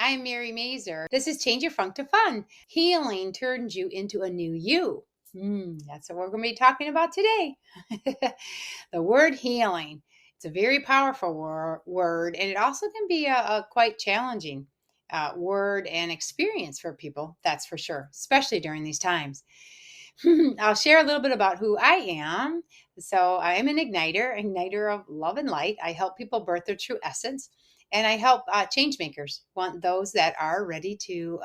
I'm Mary Mazur. This is Change Your Funk to Fun. Healing turns you into a new you. That's what we're going to be talking about today. The word healing. It's a very powerful word, and it also can be a quite challenging word and experience for people, that's for sure, especially during these times. I'll share a little bit about who I am. So I'm an igniter of love and light. I help people birth their true essence, and I help change makers, want those that are ready to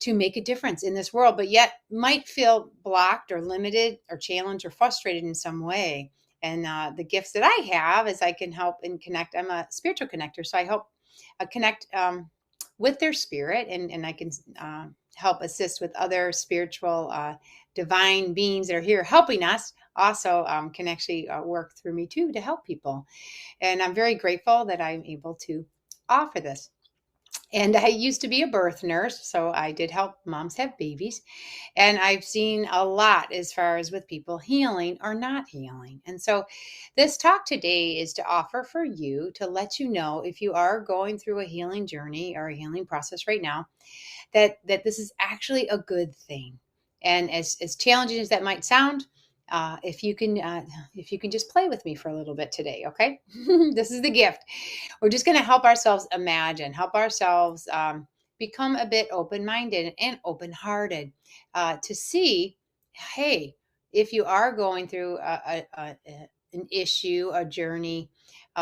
make a difference in this world, but yet might feel blocked or limited or challenged or frustrated in some way. And the gifts that I have is I can help and connect. I'm a spiritual connector, so I help connect with their spirit, and I can help assist with other spiritual divine beings that are here helping us also can actually work through me too to help people. And I'm very grateful that I'm able to offer this. And I used to be a birth nurse, so I did help moms have babies. And I've seen a lot as far as with people healing or not healing. And so this talk today is to offer for you to let you know if you are going through a healing journey or a healing process right now, that this is actually a good thing. And as challenging as that might sound, if you can just play with me for a little bit today, okay? This is the gift. We're just going to help ourselves imagine, help ourselves become a bit open-minded and open-hearted to see, hey, if you are going through an issue, a journey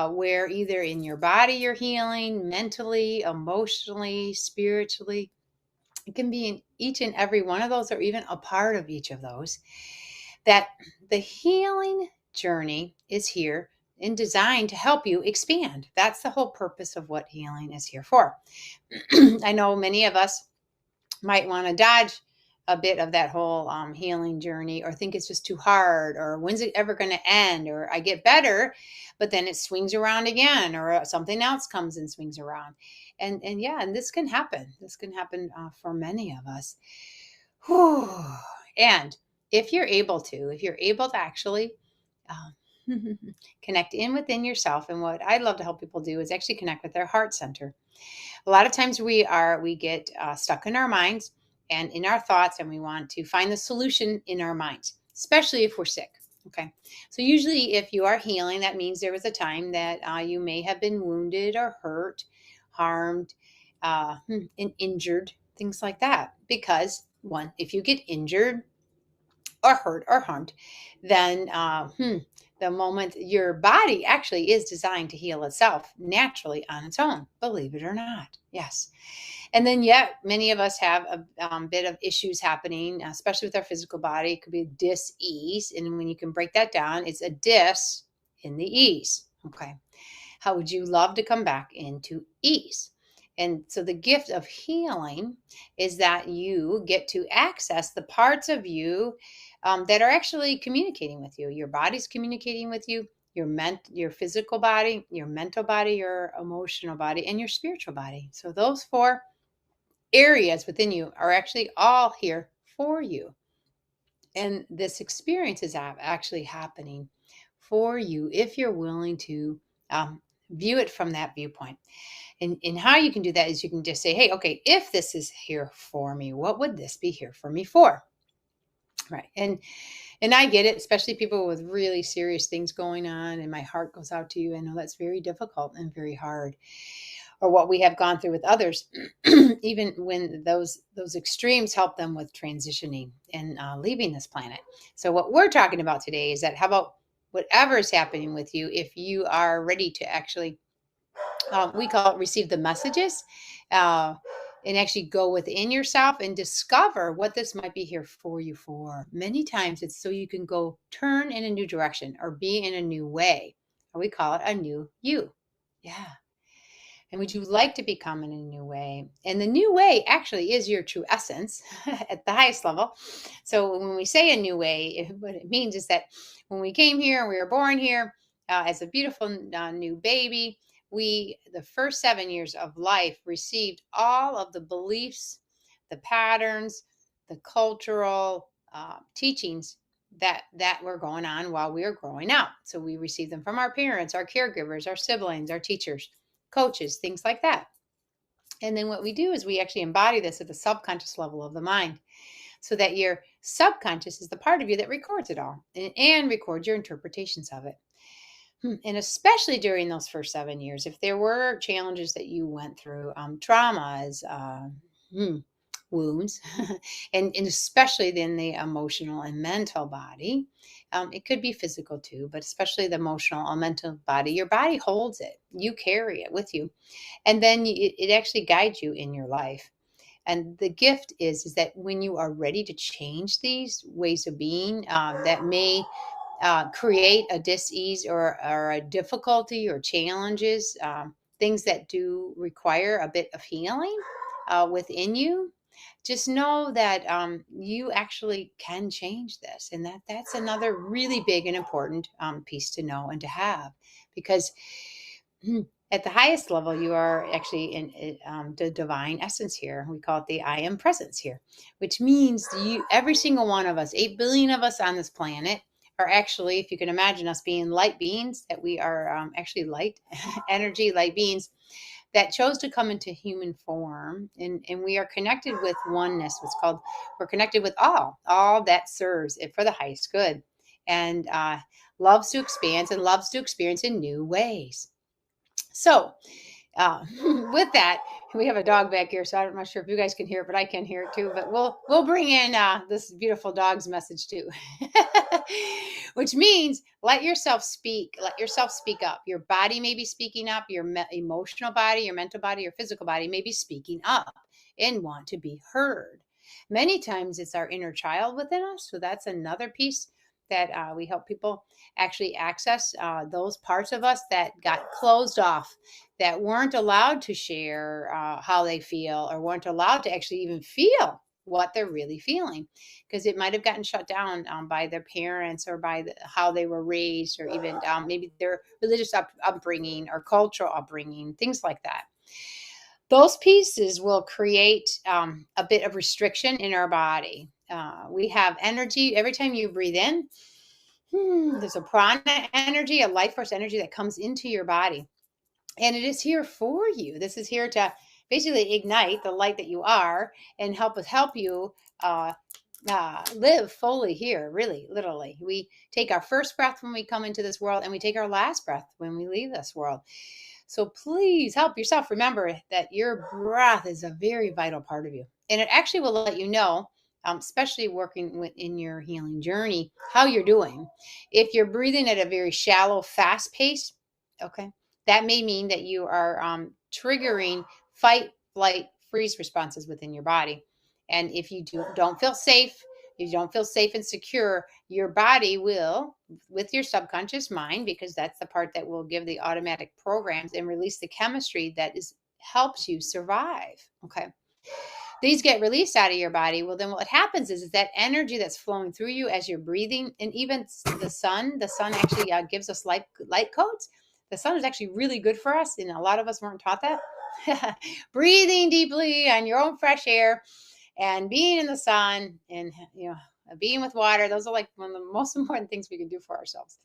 where either in your body you're healing, mentally, emotionally, spiritually, it can be in each and every one of those, or even a part of each of those, that the healing journey is here and designed to help you expand. That's the whole purpose of what healing is here for. I know many of us might want to dodge a bit of that whole healing journey, or think it's just too hard, or when's it ever going to end, or I get better, but then it swings around again, or something else comes and swings around. And this can happen. This can happen for many of us. Whew. And if you're able to actually connect in within yourself, and what I love to help people do is actually connect with their heart center. A lot of times we get stuck in our minds and in our thoughts, and we want to find the solution in our minds, especially if we're sick. Okay. So usually if you are healing, that means there was a time that you may have been wounded or hurt, harmed, and injured, things like that. Because one, if you get injured or hurt or harmed, then the moment your body actually is designed to heal itself naturally on its own, believe it or not. Yes. And then yet many of us have a bit of issues happening, especially with our physical body. It could be dis-ease. And when you can break that down, it's a dis in the ease. Okay. How would you love to come back into ease? And so the gift of healing is that you get to access the parts of you that are actually communicating with you. Your body's communicating with you, your physical body, your mental body, your emotional body, and your spiritual body. So those four areas within you are actually all here for you. And this experience is actually happening for you if you're willing to view it from that viewpoint. And how you can do that is you can just say, hey, okay, if this is here for me, what would this be here for me for? Right. And I get it, especially people with really serious things going on. And my heart goes out to you. I know that's very difficult and very hard. Or what we have gone through with others, even when those extremes help them with transitioning and leaving this planet. So what we're talking about today is that how about whatever is happening with you, if you are ready to actually, we call it receive the messages, and actually go within yourself and discover what this might be here for you for. Many times it's so you can go turn in a new direction or be in a new way. Or we call it a new you. Yeah. And would you like to become in a new way? And the new way actually is your true essence at the highest level. So when we say a new way, what it means is that when we came here, we were born here as a beautiful new baby, the first 7 years of life, received all of the beliefs, the patterns, the cultural teachings that were going on while we were growing up. So we received them from our parents, our caregivers, our siblings, our teachers, coaches, things like that. And then what we do is we actually embody this at the subconscious level of the mind, so that your subconscious is the part of you that records it all and records your interpretations of it. And especially during those first 7 years, if there were challenges that you went through, traumas, wounds, and especially in the emotional and mental body, it could be physical too, but especially the emotional and mental body, your body holds it, you carry it with you, and then it actually guides you in your life. And the gift is that when you are ready to change these ways of being, that may create a dis-ease or a difficulty or challenges, things that do require a bit of healing within you, just know that you actually can change this, and that's another really big and important piece to know and to have, because at the highest level, you are actually in the divine essence here. We call it the I am presence here, which means every single one of us, 8 billion of us on this planet, are actually, if you can imagine us being light beings, that we are actually light energy, light beings that chose to come into human form. And we are connected with oneness, we're connected with all that serves it for the highest good, and loves to expand and loves to experience in new ways. So, with that, we have a dog back here, so I'm not sure if you guys can hear it, but I can hear it too. But we'll bring in this beautiful dog's message too, which means let yourself speak. Let yourself speak up. Your body may be speaking up. Your emotional body, your mental body, your physical body may be speaking up and want to be heard. Many times it's our inner child within us, so that's another piece that we help people actually access, those parts of us that got closed off, that weren't allowed to share how they feel, or weren't allowed to actually even feel what they're really feeling, because it might have gotten shut down by their parents, or by how they were raised, or even maybe their religious upbringing or cultural upbringing, things like that. Those pieces will create a bit of restriction in our body. We have energy every time you breathe in. There's a prana energy, a life force energy that comes into your body, and it is here for you. This is here to basically ignite the light that you are, and help you live fully here. Really, literally, we take our first breath when we come into this world, and we take our last breath when we leave this world. So please help yourself. Remember that your breath is a very vital part of you. And it actually will let you know, especially working in your healing journey, how you're doing. If you're breathing at a very shallow, fast pace, okay, that may mean that you are triggering fight, flight, freeze responses within your body. And if you don't feel safe, if you don't feel safe and secure, your body will, with your subconscious mind, because that's the part that will give the automatic programs and release the chemistry that helps you survive. Okay. These get released out of your body. Well, then what happens is that energy that's flowing through you as you're breathing, and even the sun actually gives us light codes. The sun is actually really good for us, and a lot of us weren't taught that. Breathing deeply on your own fresh air, and being in the sun, and being with water, those are like one of the most important things we can do for ourselves.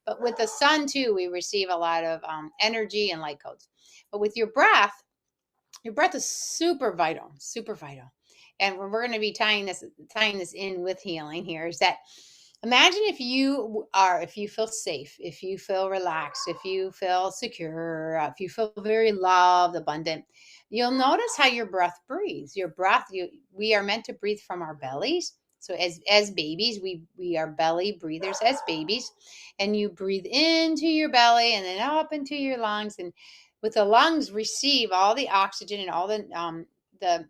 But with the sun too, we receive a lot of energy and light codes. But with your breath is super vital, super vital. And we're going to be tying this in with healing here, is that imagine if you feel safe, if you feel relaxed, if you feel secure, if you feel very loved, abundant, you'll notice how your breath breathes. Your breath, we are meant to breathe from our bellies. So as babies, we are belly breathers as babies, and you breathe into your belly and then up into your lungs, and with the lungs receive all the oxygen and all the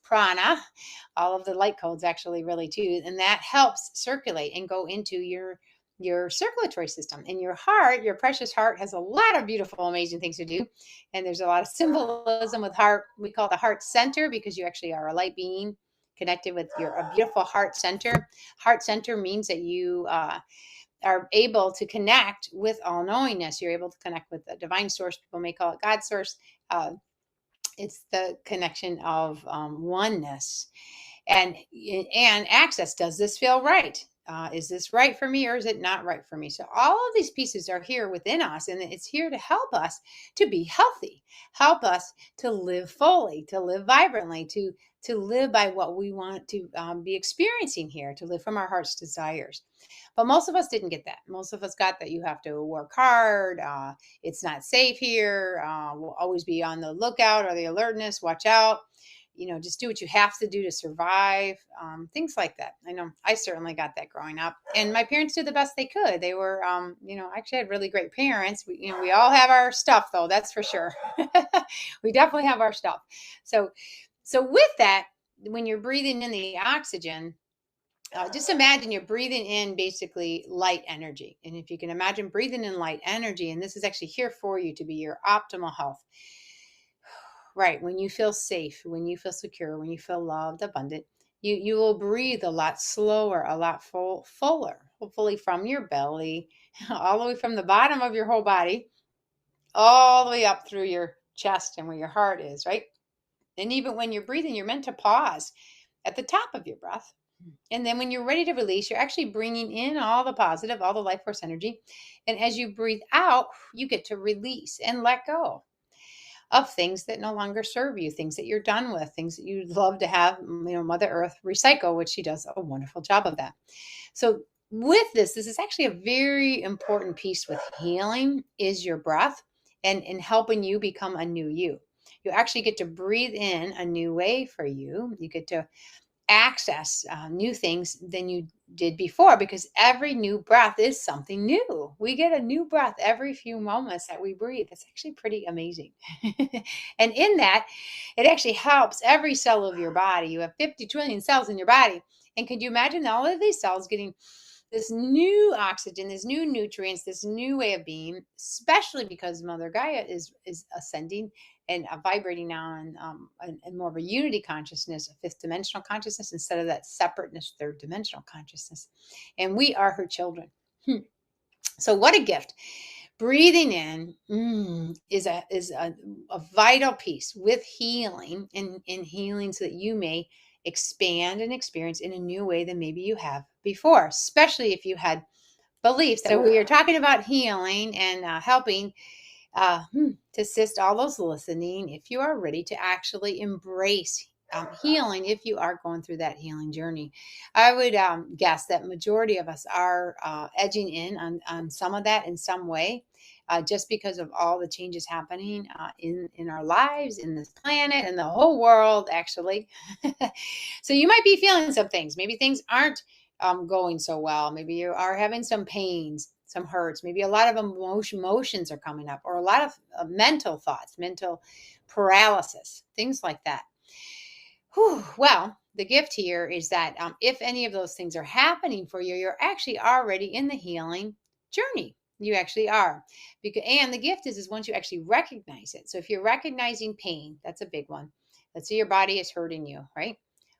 prana, all of the light codes actually really too, and that helps circulate and go into your circulatory system. And your heart, your precious heart, has a lot of beautiful, amazing things to do. And there's a lot of symbolism with heart. We call it the heart center, because you actually are a light being connected with a beautiful heart center. Heart center means that you are able to connect with all knowingness. You're able to connect with the divine source. People may call it God source. It's the connection of oneness and access. Does this feel right? Is this right for me or is it not right for me? So all of these pieces are here within us, and it's here to help us to be healthy, help us to live fully, to live vibrantly, to live by what we want to be experiencing here, to live from our heart's desires. But most of us didn't get that. Most of us got that you have to work hard. It's not safe here. We'll always be on the lookout or the alertness. Watch out. Just do what you have to do to survive. Things like that. I know I certainly got that growing up, and my parents did the best they could. They were, actually had really great parents. We all have our stuff, though. That's for sure. We definitely have our stuff. So with that, when you're breathing in the oxygen, just imagine you're breathing in basically light energy. And if you can imagine breathing in light energy, and this is actually here for you to be your optimal health. Right. When you feel safe, when you feel secure, when you feel loved, abundant, you will breathe a lot slower, a lot fuller, hopefully from your belly, all the way from the bottom of your whole body, all the way up through your chest and where your heart is, right? And even when you're breathing, you're meant to pause at the top of your breath. And then when you're ready to release, you're actually bringing in all the positive, all the life force energy. And as you breathe out, you get to release and let go of things that no longer serve you, things that you're done with, things that you'd love to have, Mother Earth recycle, which she does a wonderful job of that. So with this is actually a very important piece with healing is your breath and helping you become a new you. You actually get to breathe in a new way for you. You get to access new things than you did before, because every new breath is something new. We get a new breath every few moments that we breathe. It's actually pretty amazing. And in that, it actually helps every cell of your body. You have 50 trillion cells in your body. And could you imagine all of these cells getting this new oxygen, this new nutrients, this new way of being, especially because Mother Gaia is ascending and vibrating now and more of a unity consciousness, a fifth dimensional consciousness, instead of that separateness, third dimensional consciousness. And we are her children. So what a gift. Breathing in is a vital piece with healing and healing, so that you may expand and experience in a new way than maybe you have before, especially if you had beliefs. So we are talking about healing and helping to assist all those listening, if you are ready to actually embrace healing, if you are going through that healing journey. I would guess that majority of us are edging in on some of that in some way, just because of all the changes happening in our lives, in this planet, and the whole world, actually. So you might be feeling some things. Maybe things aren't going so well. Maybe you are having some pains, some hurts. Maybe a lot of emotions are coming up, or a lot of mental thoughts, mental paralysis, things like that. Whew. Well, the gift here is that if any of those things are happening for you, you're actually already in the healing journey. You actually are. And the gift is once you actually recognize it. So if you're recognizing pain, that's a big one. Let's say your body is hurting you, right?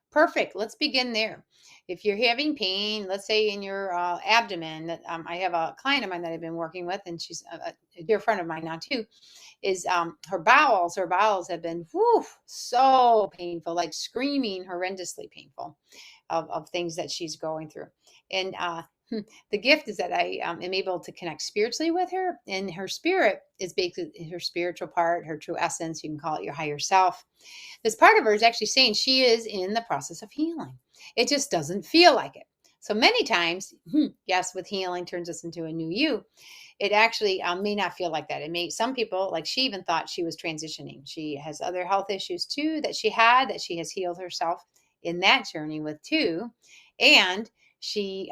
Perfect. Let's begin there. If you're having pain, let's say in your abdomen, I have a client of mine that I've been working with, and she's a dear friend of mine now too, is her bowels have been so painful, like screaming, horrendously painful of things that she's going through. And the gift is that I am able to connect spiritually with her, and her spirit is basically her spiritual part, her true essence. You can call it your higher self. This part of her is actually saying she is in the process of healing. It just doesn't feel like it. So many times, yes, with healing turns us into a new you. It actually may not feel like that. It may, some people, like she even thought she was transitioning. She has other health issues too that she has healed herself in that journey with too. And she,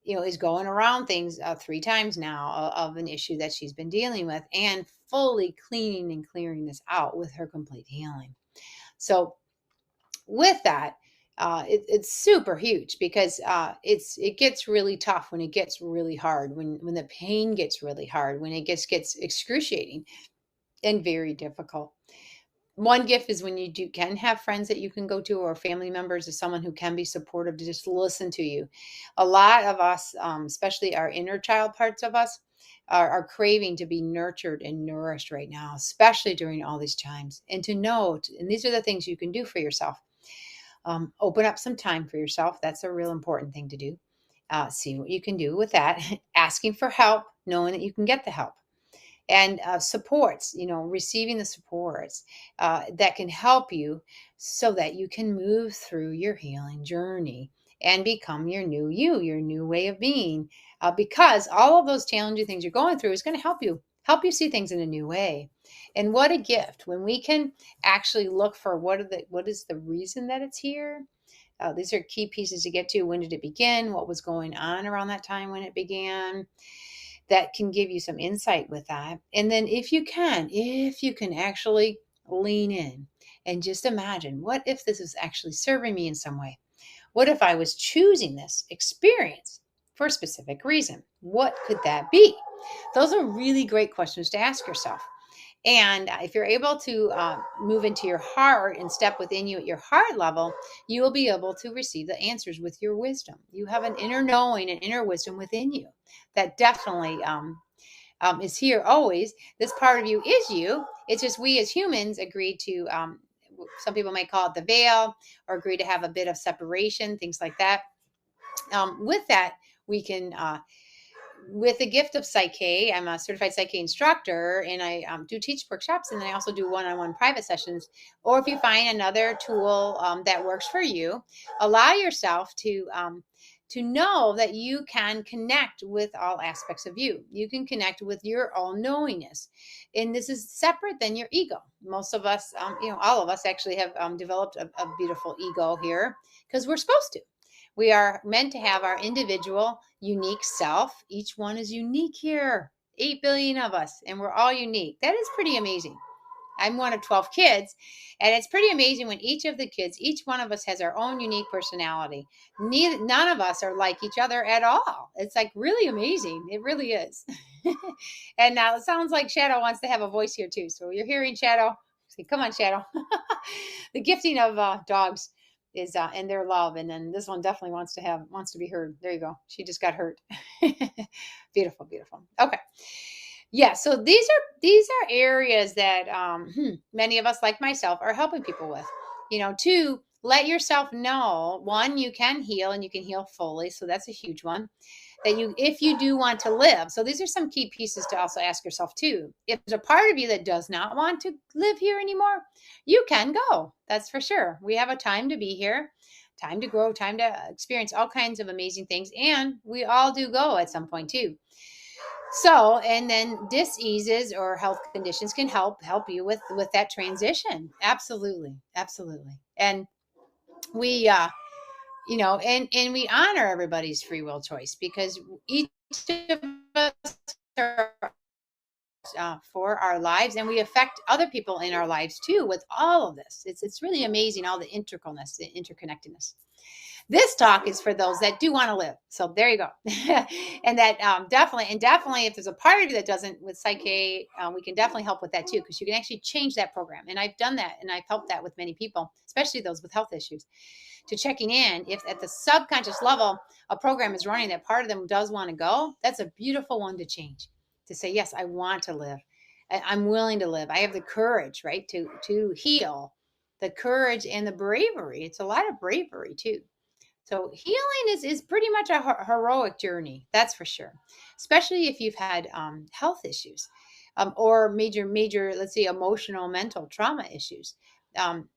is going around things 3 times now of an issue that she's been dealing with, and fully cleaning and clearing this out with her complete healing. So with that, it's super huge, because it gets really tough when it gets really hard, when the pain gets really hard, when it gets excruciating and very difficult. One gift is when you can have friends that you can go to, or family members, or someone who can be supportive to just listen to you. A lot of us, especially our inner child parts of us, are craving to be nurtured and nourished right now, especially during all these times. And to know, and these are the things you can do for yourself. Open up some time for yourself. That's a real important thing to do. See what you can do with that. Asking for help, knowing that you can get the help, and supports, receiving the supports that can help you so that you can move through your healing journey and become your new you, your new way of being. Because all of those challenging things you're going through is going to help you see things in a new way. And what a gift when we can actually look for what is the reason that it's here. These are key pieces to get to. When did it begin? What was going on around that time when it began? That can give you some insight with that. And then if you can actually lean in and just imagine, what if this is actually serving me in some way? What if I was choosing this experience for a specific reason? What could that be? Those are really great questions to ask yourself. And if you're able to move into your heart and step within you at your heart level, you will be able to receive the answers with your wisdom. You have an inner knowing and inner wisdom within you that definitely is here always. This part of you is you. It's just we as humans agreed to, some people might call it the veil, or agree to have a bit of separation, things like that. With that, we can with the gift of Psyche, I'm a certified Psyche instructor, and I do teach workshops, and then I also do one-on-one private sessions. Or if you find another tool that works for you, allow yourself to know that you can connect with all aspects of you. You can connect with your all-knowingness, and this is separate than your ego. Most of us, all of us actually have developed a beautiful ego here because we're supposed to. We are meant to have our individual, unique self. Each one is unique here. 8 billion of us, and we're all unique. That is pretty amazing. I'm one of 12 kids, and it's pretty amazing when each one of us has our own unique personality. None of us are like each other at all. It's like really amazing. It really is. And now it sounds like Shadow wants to have a voice here too. So you're hearing Shadow. Say, come on, Shadow. The gifting of dogs is and their love, and then this one definitely wants to be heard. There you go. She just got hurt. Beautiful, beautiful. Okay. Yeah, so these are areas that many of us, like myself, are helping people with. To let yourself know, one, you can heal and you can heal fully. So that's a huge one. If you do want to live. So these are some key pieces to also ask yourself too. If there's a part of you that does not want to live here anymore, you can go. That's for sure. We have a time to be here, time to grow, time to experience all kinds of amazing things. And we all do go at some point too. So, and then diseases or health conditions can help you with that transition. Absolutely, absolutely. And we and we honor everybody's free will choice, because each of us are for our lives, and we affect other people in our lives too with all of this. It's really amazing, all the integralness, the interconnectedness. This talk is for those that do want to live. So there you go. And that definitely, if there's a part of you that doesn't with Psyche, we can definitely help with that too, because you can actually change that program. And I've done that, and I've helped that with many people, especially those with health issues, to checking in. If at the subconscious level, a program is running that part of them does want to go, that's a beautiful one to change, to say, yes, I want to live. I'm willing to live. I have the courage, right, to heal, the courage and the bravery. It's a lot of bravery too. So healing is pretty much a heroic journey, that's for sure. Especially if you've had health issues, or major, let's say, emotional, mental trauma issues,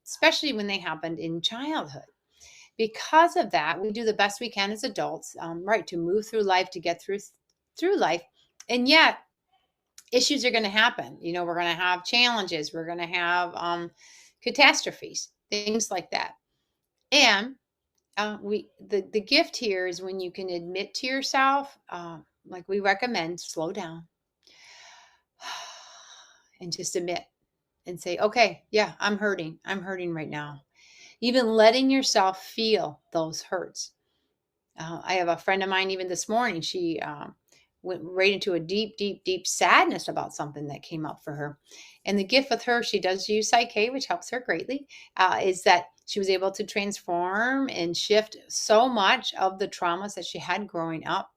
especially when they happened in childhood. Because of that, we do the best we can as adults, right, to move through life, to get through life, and yet issues are going to happen. We're going to have challenges. We're going to have catastrophes, things like that, and the gift here is when you can admit to yourself, like we recommend, slow down and just admit and say, okay, yeah, I'm hurting right now. Even letting yourself feel those hurts. I have a friend of mine, even this morning, she went right into a deep, deep, deep sadness about something that came up for her. And the gift with her, she does use Psyche, which helps her greatly, is that she was able to transform and shift so much of the traumas that she had growing up,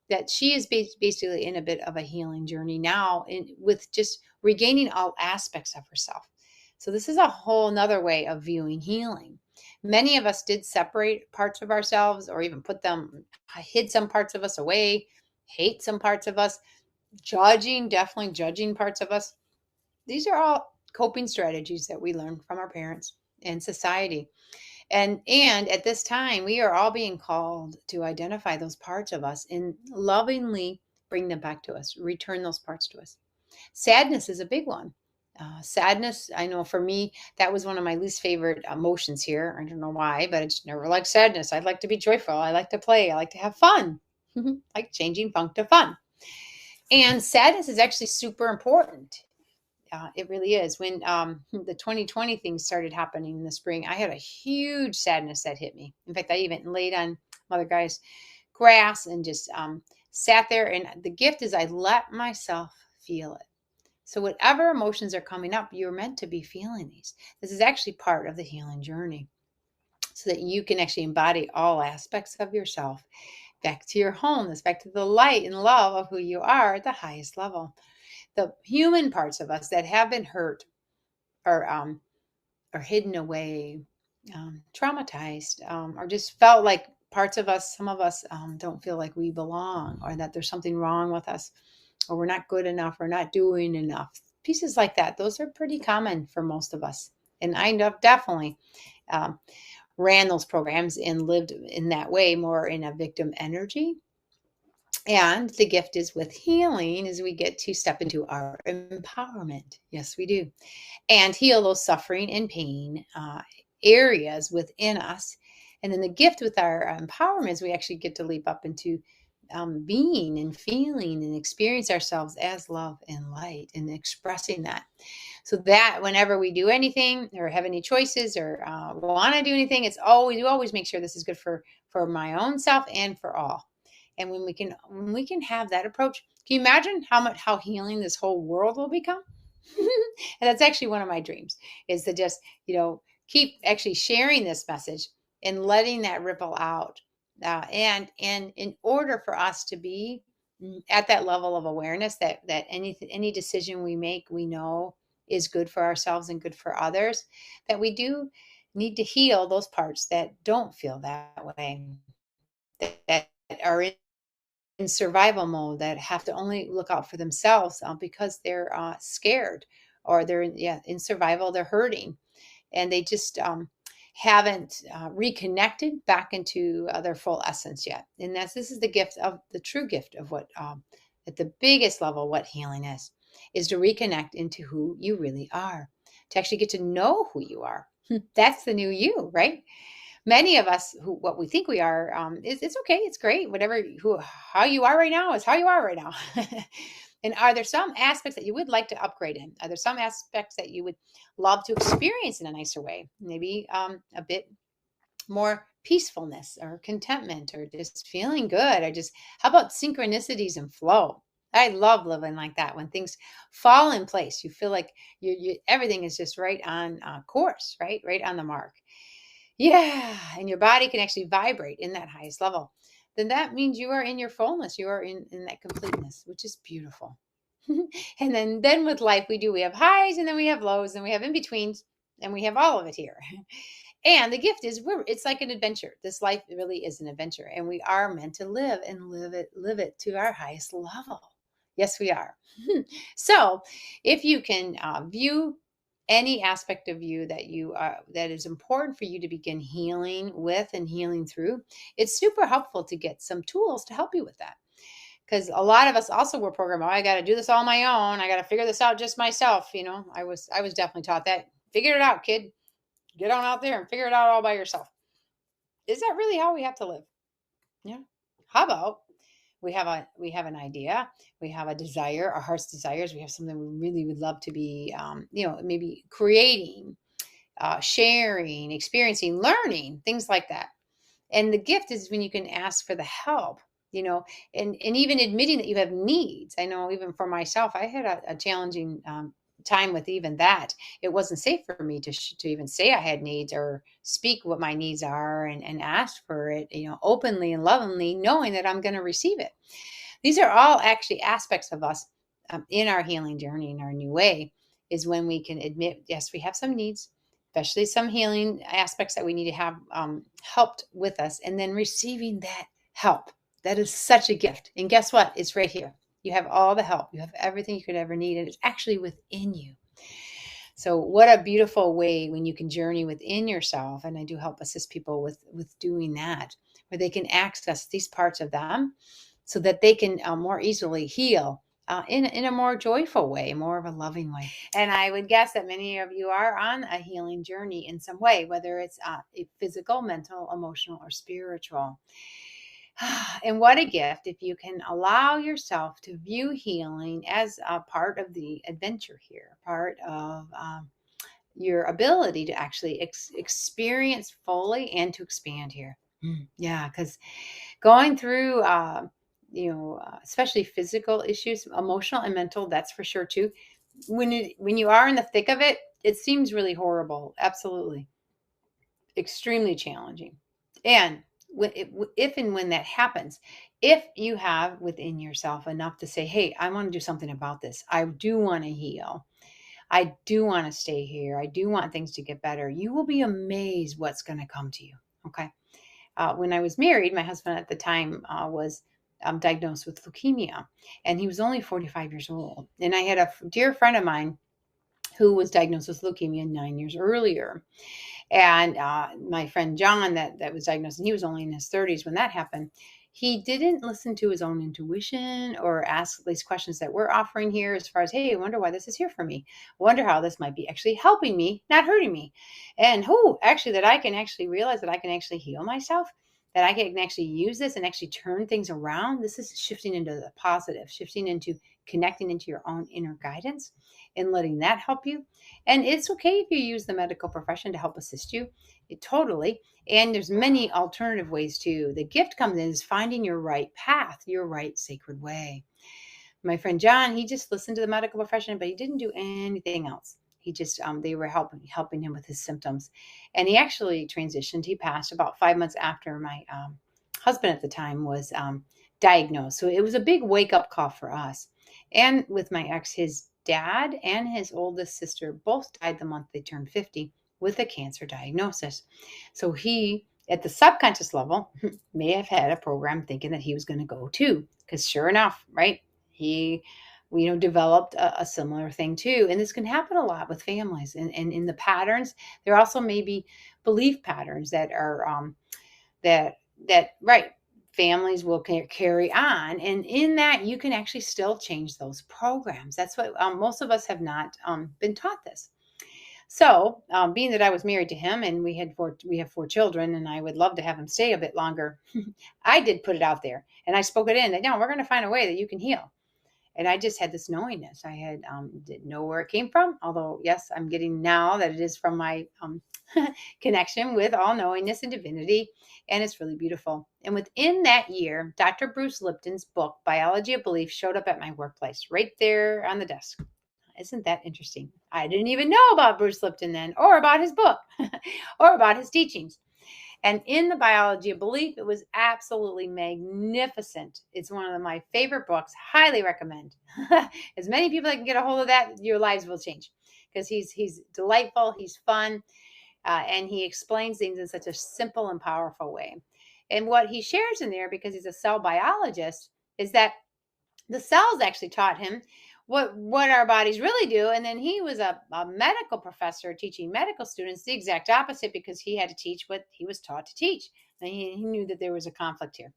that she is basically in a bit of a healing journey now, with just regaining all aspects of herself. So this is a whole nother way of viewing healing. Many of us did separate parts of ourselves or even hid some parts of us away, hate some parts of us, definitely judging parts of us. These are all coping strategies that we learn from our parents and society. And at this time, we are all being called to identify those parts of us and lovingly bring them back to us, return those parts to us. Sadness is a big one. Sadness, I know for me, that was one of my least favorite emotions here. I don't know why, but I just never liked sadness. I'd like to be joyful. I like to play. I like to have fun, like changing funk to fun. And sadness is actually super important. It really is. When the 2020 things started happening in the spring, I had a huge sadness that hit me. In fact, I even laid on Mother Guy's grass and just sat there. And the gift is I let myself feel it. So, whatever emotions are coming up, you're meant to be feeling these. This is actually part of the healing journey so that you can actually embody all aspects of yourself back to your wholeness, back to the light and love of who you are at the highest level. The human parts of us that have been hurt or hidden away, traumatized, or just felt like parts of us, some of us don't feel like we belong or that there's something wrong with us or we're not good enough or not doing enough. Pieces like that, those are pretty common for most of us. And I definitely um, ran those programs and lived in that way, more in a victim energy. And the gift is with healing is we get to step into our empowerment. Yes, we do. And heal those suffering and pain areas within us. And then the gift with our empowerment is we actually get to leap up into being and feeling and experience ourselves as love and light and expressing that. So that whenever we do anything or have any choices or want to do anything, we always make sure this is good for my own self and for all. And when we can have that approach, can you imagine how healing this whole world will become? And that's actually one of my dreams, is to just keep actually sharing this message and letting that ripple out. And in order for us to be at that level of awareness that any decision we make, we know is good for ourselves and good for others, that we do need to heal those parts that don't feel that way, that are in survival mode, that have to only look out for themselves because they're scared, or they're in survival, they're hurting, and they just haven't reconnected back into their full essence yet. And this is the true gift of what at the biggest level, what healing is to reconnect into who you really are, to actually get to know who you are. That's the new you, right? Many of us, who what we think we are, it's okay, it's great, how you are right now is how you are right now. And are there some aspects that you would like to upgrade in? Are there some aspects that you would love to experience in a nicer way? Maybe a bit more peacefulness or contentment or just feeling good, or just how about synchronicities and flow? I love living like that, when things fall in place. You feel like everything is just right on course, right on the mark. Yeah, and your body can actually vibrate in that highest level. Then that means you are in your fullness. You are in that completeness, which is beautiful. And then with life, we have highs and then we have lows and we have in betweens and we have all of it here. And the gift is it's like an adventure. This life really is an adventure, and we are meant to live and live it to our highest level. Yes, we are. So if you can view any aspect of you that is important for you to begin healing with and healing through, it's super helpful to get some tools to help you with that. Because a lot of us also were programmed, oh, I got to do this all on my own. I got to figure this out just myself. I was definitely taught that. Figure it out, kid. Get on out there and figure it out all by yourself. Is that really how we have to live? Yeah. How about we have an idea, we have a desire, our heart's desires, we have something we really would love to be, maybe creating, sharing, experiencing, learning, things like that. And the gift is when you can ask for the help, and even admitting that you have needs. I know even for myself, I had a challenging time with even that. It wasn't safe for me to even say I had needs or speak what my needs are, and ask for it, openly and lovingly, knowing that I'm going to receive it. These are all actually aspects of us in our healing journey, in our new way. is when we can admit, yes, we have some needs, especially some healing aspects that we need to have helped with us, and then receiving that help. That is such a gift. And guess what? It's right here. You have all the help. You have everything you could ever need, and it's actually within you. So what a beautiful way when you can journey within yourself. And I do help assist people with doing that, where they can access these parts of them so that they can more easily heal in a more joyful way, more of a loving way. And I would guess that many of you are on a healing journey in some way, whether it's physical, mental, emotional, or spiritual. And what a gift if you can allow yourself to view healing as a part of the adventure here, part of your ability to actually experience fully and to expand here. Yeah, because going through, especially physical issues, emotional and mental, that's for sure too. When you are in the thick of it, it seems really horrible. Absolutely, extremely challenging. And if and when that happens, if you have within yourself enough to say, hey, I want to do something about this, I do want to heal, I do want to stay here, I do want things to get better, you will be amazed what's going to come to you. Okay. When I was married, my husband at the time was diagnosed with leukemia, and he was only 45 years old. And I had a dear friend of mine who was diagnosed with leukemia 9 years earlier. And my friend John, that was diagnosed, and he was only in his 30s when that happened. He didn't listen to his own intuition or ask these questions that we're offering here, as far as, hey, I wonder why this is here for me. I wonder how this might be actually helping me, not hurting me. And actually, that I can actually realize that I can actually heal myself, that I can actually use this and actually turn things around. This is shifting into the positive, shifting into connecting into your own inner guidance and letting that help you. And it's okay if you use the medical profession to help assist you. Totally. And there's many alternative ways too. The gift comes in is finding your right path, your right sacred way. My friend John, he just listened to the medical profession, but he didn't do anything else. He just they were helping him with his symptoms, and he actually transitioned. He passed about 5 months after my husband at the time was diagnosed. So it was a big wake up call for us. And with my ex, his dad and his oldest sister both died the month they turned 50 with a cancer diagnosis. So he, at the subconscious level, may have had a program thinking that he was going to go too, because sure enough, right? He, developed a similar thing too. And this can happen a lot with families. And in the patterns, there also may be belief patterns that are right, families will carry on. And in that, you can actually still change those programs. That's what most of us have not been taught this. So, being that I was married to him and we have 4 children, and I would love to have him stay a bit longer, I did put it out there and I spoke it in that, no, we're going to find a way that you can heal. And I just had this knowingness. I had didn't know where it came from. Although, yes, I'm getting now that it is from my connection with all knowingness and divinity. And it's really beautiful. And within that year, Dr. Bruce Lipton's book, Biology of Belief, showed up at my workplace right there on the desk. Isn't that interesting? I didn't even know about Bruce Lipton then, or about his book, or about his teachings. And in the Biology of Belief, it was absolutely magnificent. It's one of my favorite books. Highly recommend. As many people that can get a hold of that, your lives will change, because he's delightful, he's fun, and he explains things in such a simple and powerful way. And what he shares in there, because he's a cell biologist, is that the cells actually taught him what our bodies really do. And then he was a medical professor teaching medical students the exact opposite, because he had to teach what he was taught to teach. And he knew that there was a conflict here.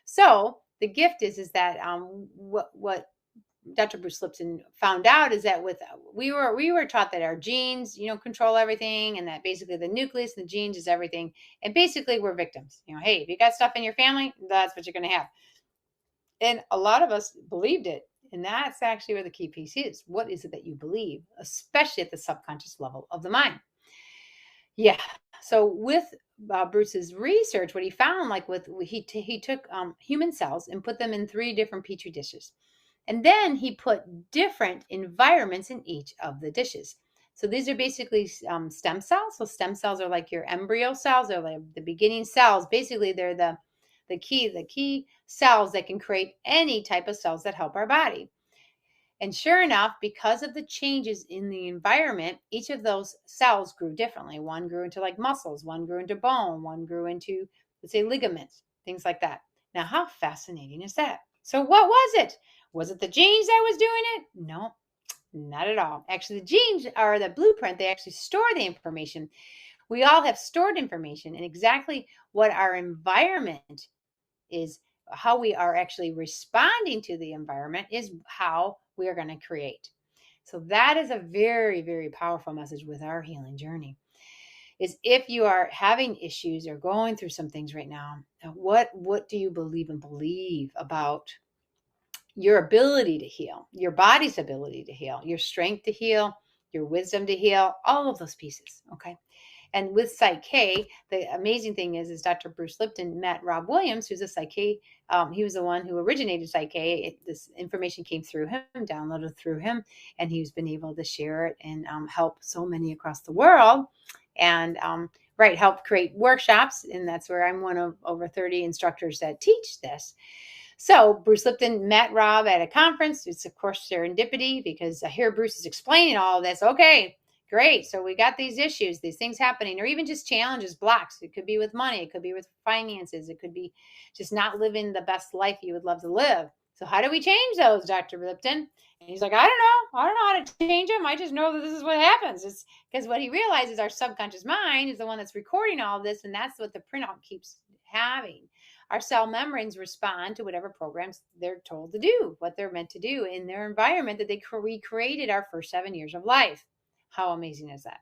So the gift is that what Dr. Bruce Lipton found out is that we were taught that our genes, control everything, and that basically the nucleus and the genes is everything. And basically we're victims. Hey, if you got stuff in your family, that's what you're going to have. And a lot of us believed it. And that's actually where the key piece is. What is it that you believe, especially at the subconscious level of the mind? Yeah. So with Bruce's research, what he found, he took human cells and put them in 3 different petri dishes. And then he put different environments in each of the dishes. So these are basically stem cells. So stem cells are like your embryo cells. They're like the beginning cells. Basically, they're the key cells that can create any type of cells that help our body. And sure enough, because of the changes in the environment, each of those cells grew differently. One grew into like muscles, one grew into bone, one grew into, let's say, ligaments, things like that. Now, how fascinating is that? So, what was it? Was it the genes that was doing it? No, not at all. Actually, the genes are the blueprint. They actually store the information. We all have stored information, and exactly what our environment is, how we are actually responding to the environment, is how we are going to create. So that is a very, very powerful message with our healing journey. Is if you are having issues or going through some things right now, what do you believe and believe about your ability to heal, your body's ability to heal, your strength to heal, your wisdom to heal, all of those pieces. Okay. And with Psyche, the amazing thing is Dr. Bruce Lipton met Rob Williams, who's a Psyche. He was the one who originated Psyche. This information came through him, downloaded through him, and he's been able to share it and help so many across the world. And help create workshops. And that's where I'm one of over 30 instructors that teach this. So Bruce Lipton met Rob at a conference. It's, of course, serendipity, because I hear Bruce is explaining all of this. Okay, great. So we got these issues, these things happening, or even just challenges, blocks. It could be with money. It could be with finances. It could be just not living the best life you would love to live. So how do we change those, Dr. Lipton? And he's like, I don't know. I don't know how to change them. I just know that this is what happens. It's because what he realizes, our subconscious mind is the one that's recording all of this, and that's what the printout keeps having. Our cell membranes respond to whatever programs they're told to do, what they're meant to do in their environment that they recreated our first 7 years of life. How amazing is that?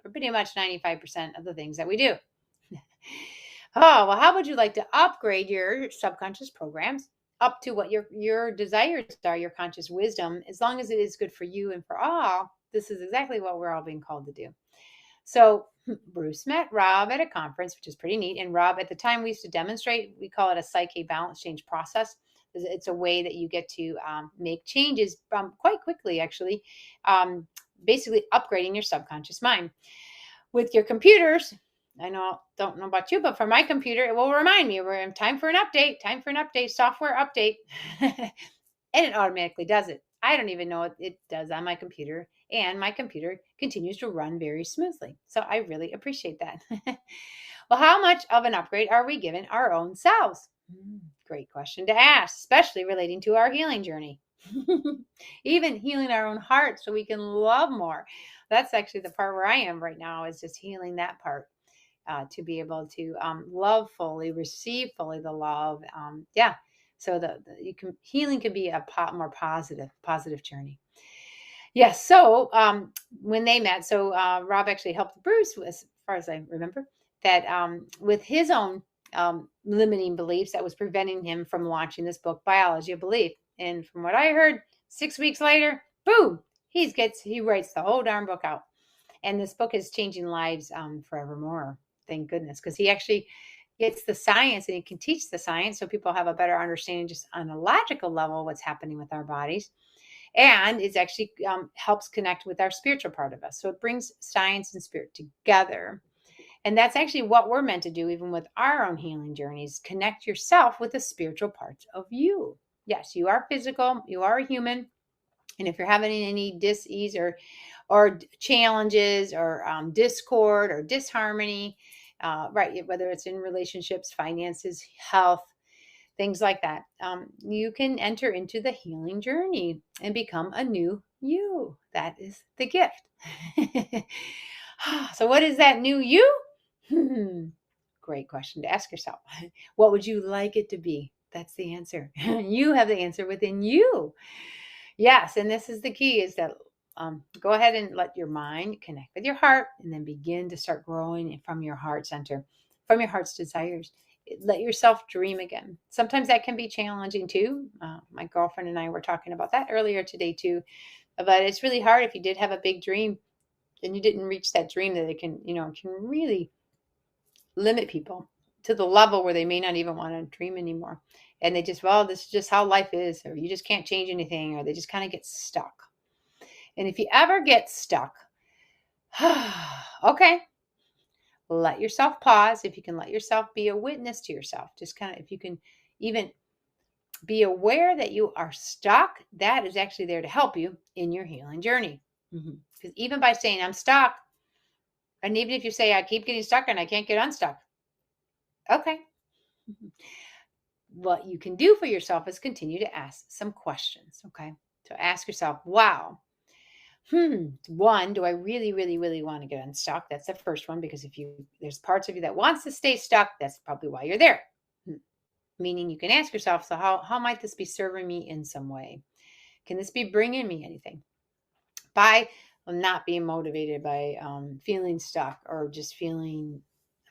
For pretty much 95% of the things that we do. Oh, well, how would you like to upgrade your subconscious programs up to what your desires are, your conscious wisdom, as long as it is good for you and for all? This is exactly what we're all being called to do. So Bruce met Rob at a conference, which is pretty neat. And Rob, at the time, we used to demonstrate, we call it a Psyche balance change process. It's a way that you get to make changes quite quickly, actually, basically upgrading your subconscious mind. With your computers, don't know about you, but for my computer, it will remind me, we're in time for an update, software update. And it automatically does it. I don't even know what it does on my computer, and my computer continues to run very smoothly. So I really appreciate that. Well, how much of an upgrade are we giving our own selves? Great question to ask, especially relating to our healing journey. Even healing our own heart so we can love more. That's actually the part where I am right now, is just healing that part. To be able to love fully, receive fully the love. So healing can be a more positive journey. Yes. So when they met, so Rob actually helped Bruce, as far as I remember, that with his own limiting beliefs that was preventing him from launching this book, Biology of Belief. And from what I heard, 6 weeks later, boom, he writes the whole darn book out. And this book is changing lives forevermore. Thank goodness, because he actually gets the science, and he can teach the science so people have a better understanding just on a logical level what's happening with our bodies. And it actually helps connect with our spiritual part of us. So it brings science and spirit together. And that's actually what we're meant to do, even with our own healing journeys. Connect yourself with the spiritual parts of you. Yes, you are physical, you are a human. And if you're having any dis-ease or challenges or discord or disharmony, whether it's in relationships, finances, health, things like that, you can enter into the healing journey and become a new you. That is the gift. So what is that new you? Great question to ask yourself. What would you like it to be? That's the answer. You have the answer within you. Yes, and this is the key, is that go ahead and let your mind connect with your heart, and then begin to start growing from your heart center, from your heart's desires. Let yourself dream again. Sometimes that can be challenging too. My girlfriend and I were talking about that earlier today too. But it's really hard if you did have a big dream and you didn't reach that dream, that it can really limit people to the level where they may not even want to dream anymore. And they just, well, this is just how life is, or you just can't change anything, or they just kind of get stuck. And if you ever get stuck, okay, let yourself pause. If you can let yourself be a witness to yourself, just kind of, if you can even Be aware that you are stuck. That is actually there to help you in your healing journey. Because even by saying I'm stuck, and even if you say I keep getting stuck and I can't get unstuck, okay. What you can do for yourself is continue to ask some questions. Okay. So ask yourself, wow, one, do I really, really, really want to get unstuck? That's the first one, because if there's parts of you that wants to stay stuck, that's probably why you're there. Meaning you can ask yourself, so how might this be serving me in some way? Can this be bringing me anything? By not being motivated by feeling stuck or just feeling,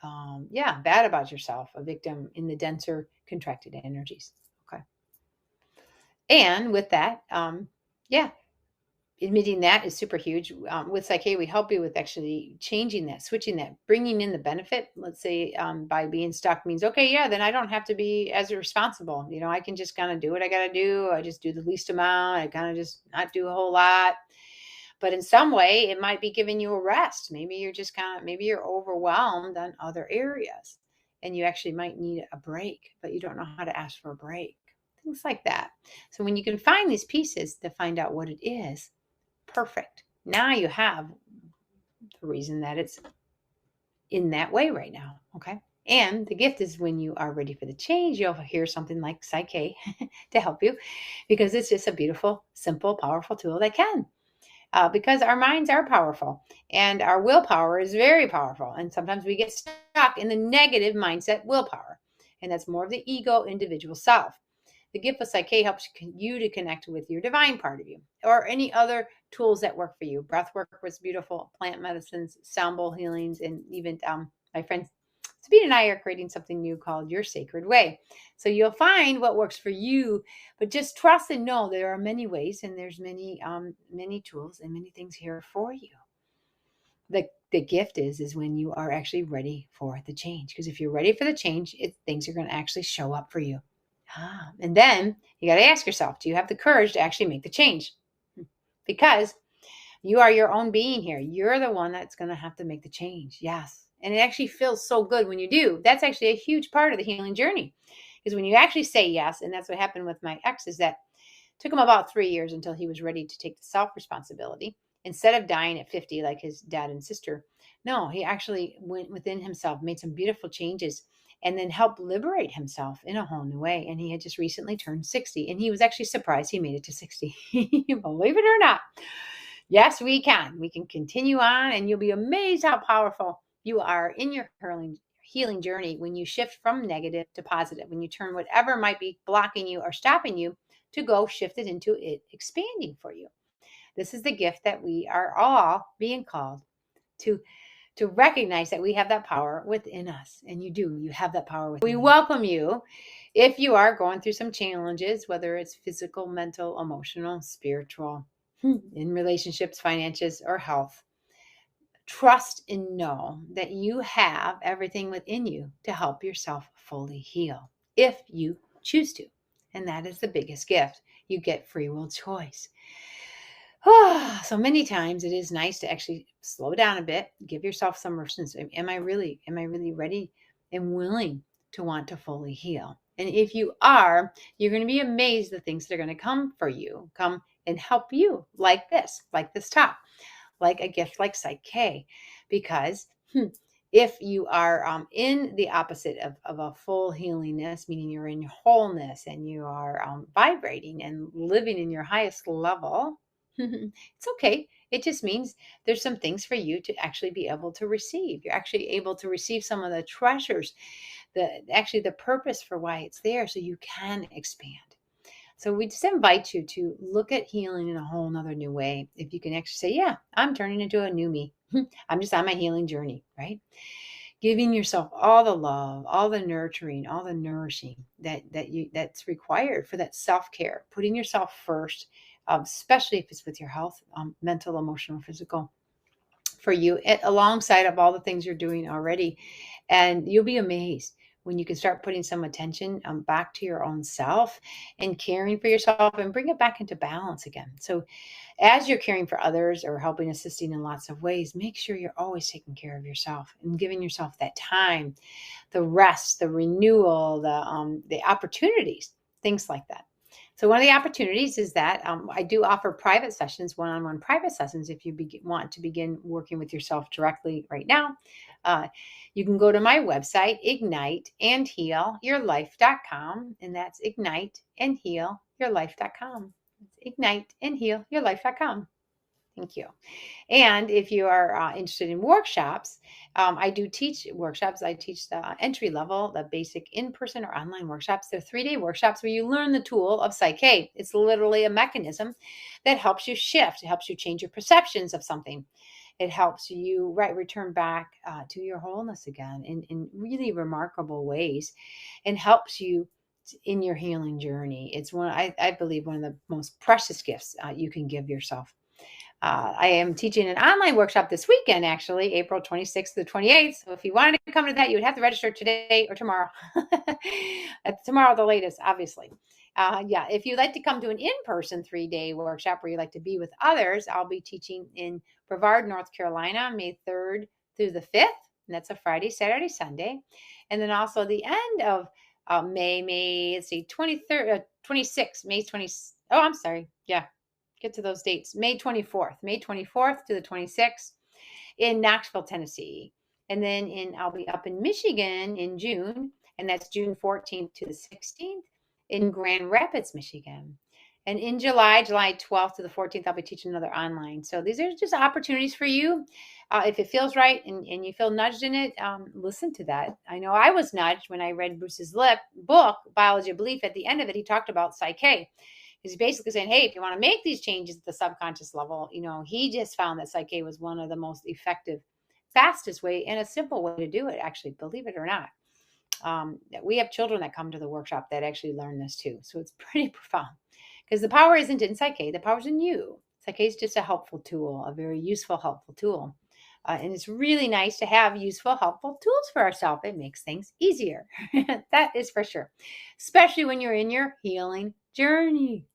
bad about yourself, a victim in the denser contracted energies. Okay. And with that, admitting that is super huge. With Psyche, we help you with actually changing that, switching that, bringing in the benefit. Let's say by being stuck means, okay, yeah, then I don't have to be as responsible. I can just kind of do what I got to do. I just do the least amount. I kind of just not do a whole lot. But in some way, it might be giving you a rest. Maybe you're overwhelmed on other areas and you actually might need a break, but you don't know how to ask for a break. Things like that. So when you can find these pieces to find out what it is, perfect. Now you have the reason that it's in that way right now. Okay. And the gift is when you are ready for the change, you'll hear something like Psyche to help you, because it's just a beautiful, simple, powerful tool that can. Because our minds are powerful and our willpower is very powerful. And sometimes we get stuck in the negative mindset willpower. And that's more of the ego individual self. The gift of Psyche helps you to connect with your divine part of you, or any other tools that work for you. Breath work was beautiful, plant medicines, sound bowl healings, and even my friend Sabine and I are creating something new called Your Sacred Way. So you'll find what works for you, but just trust and know there are many ways, and there's many tools and many things here for you. The gift is when you are actually ready for the change. Because if you're ready for the change, things are going to actually show up for you. And then you got to ask yourself, do you have the courage to actually make the change? Because you are your own being here. You're the one that's going to have to make the change. Yes. And it actually feels so good when you do. That's actually a huge part of the healing journey. Because when you actually say yes, and that's what happened with my ex, is that it took him about 3 years until he was ready to take the self-responsibility. Instead of dying at 50 like his dad and sister, no, he actually went within himself, made some beautiful changes, and then helped liberate himself in a whole new way. And he had just recently turned 60, and he was actually surprised he made it to 60. Believe it or not. Yes, we can. We can continue on, and you'll be amazed how powerful you are in your healing journey when you shift from negative to positive, when you turn whatever might be blocking you or stopping you to go shift it into it expanding for you. This is the gift that we are all being called to recognize that we have that power within us. And you have that power within you. We welcome you if you are going through some challenges, whether it's physical, mental, emotional, spiritual, in relationships, finances, or health. Trust and know that you have everything within you to help yourself fully heal if you choose to. And that is the biggest gift. You get free will choice. So many times it is nice to actually slow down a bit, give yourself some resistance. Am I really ready and willing to want to fully heal? And if you are, you're going to be amazed the things that are going to come for you, come and help you, like this talk, like a gift like Psyche. Because if you are in the opposite of a full healingness, meaning you're in wholeness and you are vibrating and living in your highest level, it's okay. It just means there's some things for you to actually be able to receive. You're actually able to receive some of the treasures, the purpose for why it's there, so you can expand. So we just invite you to look at healing in a whole nother new way. If you can actually say, yeah, I'm turning into a new me. I'm just on my healing journey, right? Giving yourself all the love, all the nurturing, all the nourishing that's required for that self-care, putting yourself first, especially if it's with your health, mental, emotional, physical, for you, alongside of all the things you're doing already. And you'll be amazed when you can start putting some attention back to your own self and caring for yourself and bring it back into balance again. So as you're caring for others or helping, assisting in lots of ways, make sure you're always taking care of yourself and giving yourself that time, the rest, the renewal, the opportunities things like that. So one of the opportunities is that I do offer private sessions, one-on-one private sessions. If you want to begin working with yourself directly right now, uh, you can go to my website, igniteandhealyourlife.com, and that's igniteandhealyourlife.com. Igniteandhealyourlife.com. Thank you. And if you are interested in workshops, I do teach workshops. I teach the entry level, the basic in-person or online workshops. They're 3-day workshops where you learn the tool of Psyche. It's literally a mechanism that helps you shift. It helps you change your perceptions of something. It helps you return back to your wholeness again in really remarkable ways, and helps you in your healing journey. It's I believe one of the most precious gifts you can give yourself. I am teaching an online workshop this weekend, actually, April 26th to the 28th. So if you wanted to come to that, you would have to register today or tomorrow. Tomorrow, the latest, obviously. Yeah, if you'd like to come to an in-person 3-day workshop where you'd like to be with others, I'll be teaching in Brevard, North Carolina, May 3rd through the 5th. And that's a Friday, Saturday, Sunday. And then also the end of May, let's see, 23rd, 26th, May 20. Oh, I'm sorry. Yeah. Get to those dates. May 24th to the 26th in Knoxville, Tennessee. And then I'll be up in Michigan in June, and that's June 14th to the 16th in Grand Rapids, Michigan. And in July 12th to the 14th, I'll be teaching another online. So these are just opportunities for you. If it feels right and you feel nudged in it, listen to that. I know I was nudged when I read Bruce's book, Biology of Belief. At the end of it, he talked about Psyche. He's basically saying, hey, if you want to make these changes at the subconscious level, he just found that Psyche was one of the most effective, fastest way and a simple way to do it, actually, believe it or not. We have children that come to the workshop that actually learn this too. So it's pretty profound, because the power isn't in Psyche, the power's in you. Psyche is just a helpful tool, a very useful, helpful tool. And it's really nice to have useful, helpful tools for ourselves. It makes things easier. That is for sure. Especially when you're in your healing journey.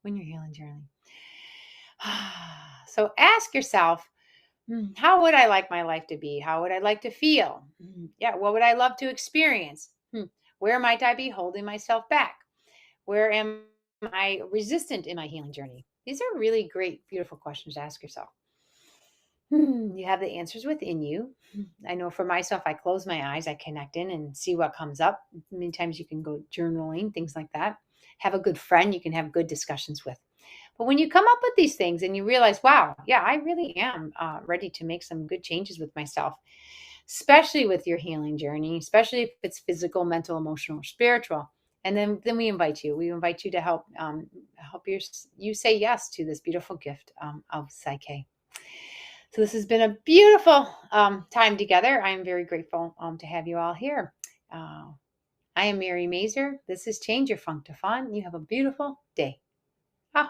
So ask yourself, how would I like my life to be? How would I like to feel? Yeah, what would I love to experience? Where might I be holding myself back? Where am I resistant in my healing journey? These are really great, beautiful questions to ask yourself. You have the answers within you. I know for myself, I close my eyes, I connect in and see what comes up. Many times you can go journaling, things like that. Have a good friend you can have good discussions with. But when you come up with these things and you realize, wow, yeah, I really am ready to make some good changes with myself, especially with your healing journey, especially if it's physical, mental, emotional, or spiritual. And then we invite you. We invite you to help you say yes to this beautiful gift of Psyche. So this has been a beautiful time together. I am very grateful to have you all here. I am Mary Mazur. This is Change Your Funk to Fun. You have a beautiful day. Aho.